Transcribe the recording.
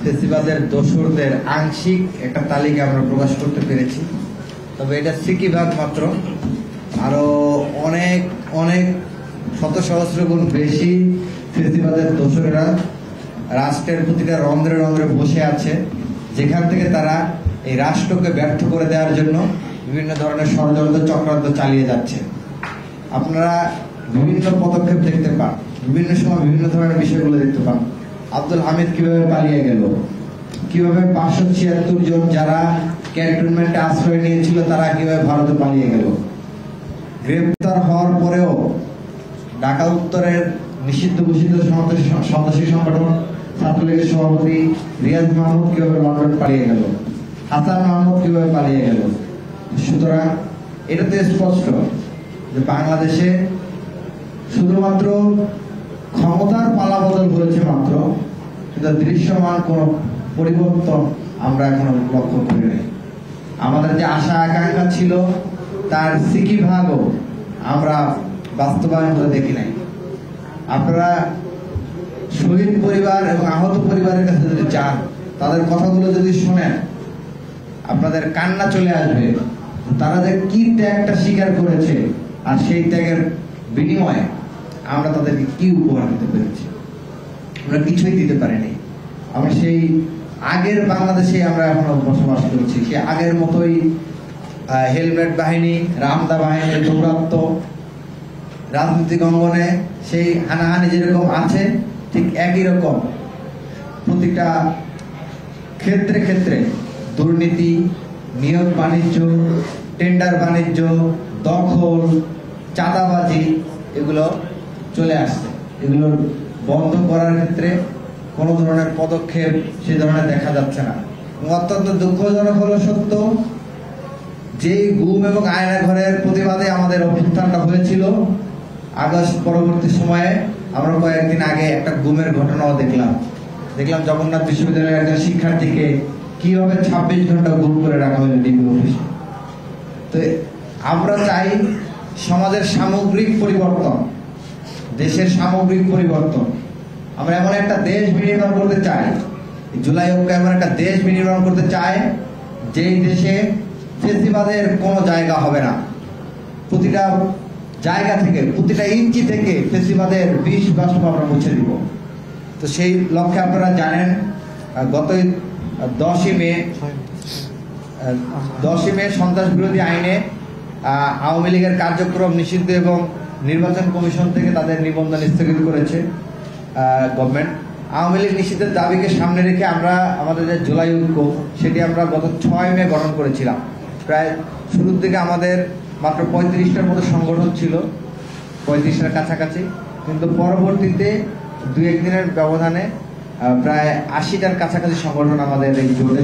ফেসিবাদের দোসরদের আংশিক একটা তালিকা আমরা প্রকাশ করতে পেরেছি। তবে এটা সিকিভাগ মাত্র, আরো অনেক অনেক শত সহস্র গুণ বেশি ফেসিবাদের দোসরেরা রাষ্ট্রের প্রতিটা রন্ধ্রে রন্ধ্রে বসে আছে, যেখান থেকে তারা এই রাষ্ট্রকে ব্যর্থ করে দেওয়ার জন্য বিভিন্ন ধরনের ষড়যন্ত্র চক্রান্ত চালিয়ে যাচ্ছে। আপনারা বিভিন্ন পদক্ষেপ দেখতে পান, বিভিন্ন সময় বিভিন্ন ধরনের বিষয়গুলো দেখতে পান। আব্দুল হামিদ কিভাবে পালিয়ে গেল, কিভাবে 576 জন যারা ক্যান্টনমেন্টে আশ্রয় নিয়েছিল তারা কিভাবে ভারতে পালিয়ে গেল। গ্রেপ্তার হওয়ার পরেও ঢাকা উত্তরের নিষিদ্ধ ঘোষিত সন্ত্রাসী সংগঠন ছাত্রলীগের সভাপতি রিয়াজ মাহমুদ কিভাবে লন্ডন পালিয়ে গেল, হাসান মাহমুদ কিভাবে পালিয়ে গেল। সুতরাং এটাতে স্পষ্ট যে বাংলাদেশে শুধুমাত্র ক্ষমতার পালাবদল হয়েছে মাত্র, কিন্তু দৃশ্যমান কোন পরিবর্তন আমরা এখনো লক্ষ্য করি নাই। আমাদের যে আশা আকাঙ্ক্ষা ছিল তার সিকিভাগও আমরা বাস্তবায়ন করে দেখি নাই। আপনারা শহীদ পরিবার এবং আহত পরিবারের কাছে যদি যান, তাদের কথাগুলো যদি শোনেন, আপনাদের কান্না চলে আসবে। তারা যে কি ত্যাগটা স্বীকার করেছে আর সেই ত্যাগের বিনিময়ে আমরা তাদেরকে কি উপহার দিতে পেরেছি। আমরা কিছুই দিতে পারিনি। আমরা সেই আগের বাংলাদেশে আমরা এখনো বসবাস করছি, সে আগের মতোই হেলমেট বাহিনী, রামদা বাহিনীর দৌরাত্ম, রাজনৈতিক অঙ্গনে সেই হানাহানি যেরকম আছে ঠিক একই রকম প্রতিটা ক্ষেত্রে ক্ষেত্রে দুর্নীতি, নিয়োগ বাণিজ্য, টেন্ডার বাণিজ্য, দখল, চাঁদাবাজি এগুলো চলে আসছে। এগুলো বন্ধ করার ক্ষেত্রে কোন ধরনের পদক্ষেপ সে ধরনের দেখা যাচ্ছে না। অত্যন্ত দুঃখজনক হলো সত্য, যে গুম এবং আয়না ঘরের প্রতিবাদে আমাদের অভ্যুত্থানটা হয়েছিল, আগস্ট পরবর্তী সময়ে আমরা কয়েকদিন আগে একটা গুমের ঘটনাও দেখলাম জগন্নাথ বিশ্ববিদ্যালয়ের একজন শিক্ষার্থীকে কিভাবে 26 ঘন্টা গুম করে রাখা হলো ডিবি অফিসে। তো আমরা চাই সমাজের সামগ্রিক পরিবর্তন, দেশের সামগ্রিক পরিবর্তন। আমরা এমন একটা দেশ বিনির্মাণ করতে চাই, জুলাই ঐক্য এমন একটা দেশ বিনির্মাণ করতে চাই যেই দেশে ফেসিবাদের কোনো জায়গা হবে না। প্রতিটা জায়গা থেকে, প্রতিটা ইঞ্চি থেকে ফেসিবাদের বিষ বাষ্প আমরা মুছে দিব। তো সেই লক্ষ্যে আপনারা জানেন গত 10ই মে সন্ত্রাস বিরোধী আইনে আওয়ামী লীগের কার্যক্রম নিষিদ্ধ এবং নির্বাচন কমিশন থেকে তাদের নিবন্ধন স্থগিত করেছে গভর্নমেন্ট। আওয়ামী লীগ নিষিদ্ধের দাবিকে সামনে রেখে আমরা আমাদের যে জুলাই ঐক্য সেটি আমরা গত 6 মে গঠন করেছিলাম। প্রায় শুরুর দিকে আমাদের মাত্র 35টার মতো সংগঠন ছিল, 35টার কাছাকাছি, কিন্তু পরবর্তীতে 2-1 দিনের ব্যবধানে প্রায় 80টার কাছাকাছি সংগঠন আমাদের এই জোটে